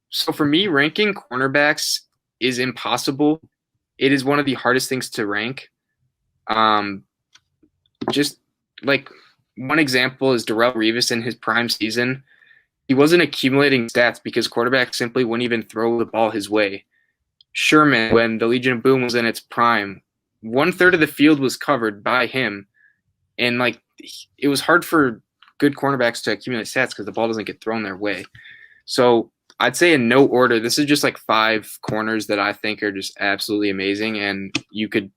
So for me, ranking cornerbacks is impossible. It is one of the hardest things to rank. Um, just like one example is Darrelle Revis in his prime season. He wasn't accumulating stats because quarterbacks simply wouldn't even throw the ball his way. Sherman, when the Legion of Boom was in its prime, 1/3 of the field was covered by him, and like it was hard for good cornerbacks to accumulate stats because the ball doesn't get thrown their way. So I'd say in no order, this is just like 5 corners that I think are just absolutely amazing, and you could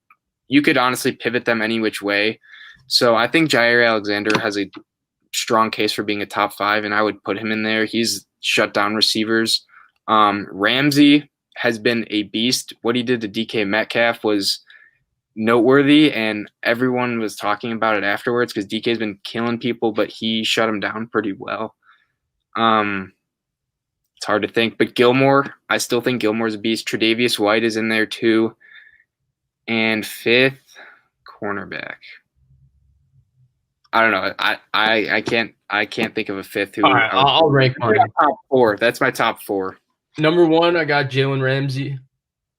honestly pivot them any which way. So I think Jaire Alexander has a strong case for being a top 5, and I would put him in there. He's shut down receivers. Ramsey has been a beast. What he did to DK Metcalf was noteworthy, and everyone was talking about it afterwards because DK's been killing people, but he shut him down pretty well. It's hard to think, but Gilmore, I still think Gilmore's a beast. Tredavious White is in there too. And 5th, cornerback. I don't know. I can't think of a 5th who. All right, I'll rank mine. Top 4. That's my top 4. Number 1, I got Jalen Ramsey.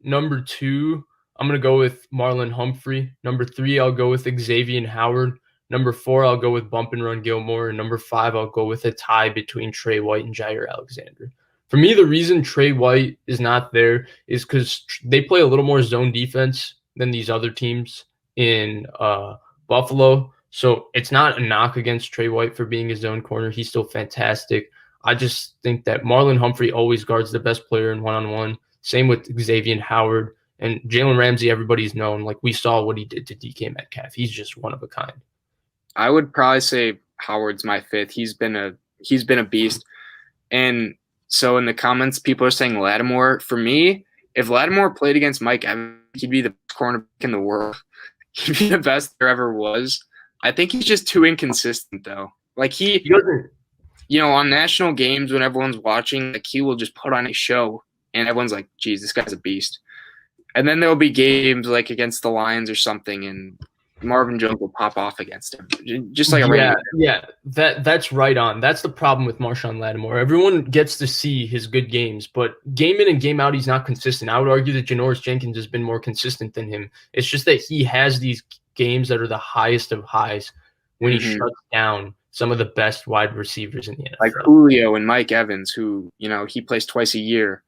Number 2, I'm going to go with Marlon Humphrey. Number 3, I'll go with Xavien Howard. Number 4, I'll go with Bump and Run Gilmore. And number 5, I'll go with a tie between Trey White and Jaire Alexander. For me, the reason Trey White is not there is because they play a little more zone defense than these other teams in Buffalo. So it's not a knock against Trey White for being a zone corner. He's still fantastic. I just think that Marlon Humphrey always guards the best player in one-on-one. Same with Xavien Howard. And Jalen Ramsey, everybody's known. Like, we saw what he did to DK Metcalf. He's just one of a kind. I would probably say Howard's my 5th. He's been a beast. And so in the comments, people are saying Lattimore. For me, if Lattimore played against Mike Evans, he'd be the best cornerback in the world. He'd be the best there ever was. I think he's just too inconsistent, though. Like, he on national games when everyone's watching, like, he will just put on a show, and everyone's like, geez, this guy's a beast. And then there'll be games like against the Lions or something, and Marvin Jones will pop off against him. Just like that's right on. That's the problem with Marshawn Lattimore. Everyone gets to see his good games, but game in and game out, he's not consistent. I would argue that Janoris Jenkins has been more consistent than him. It's just that he has these games that are the highest of highs when he shuts down some of the best wide receivers in the NFL. Like Julio and Mike Evans, who, he plays twice a year.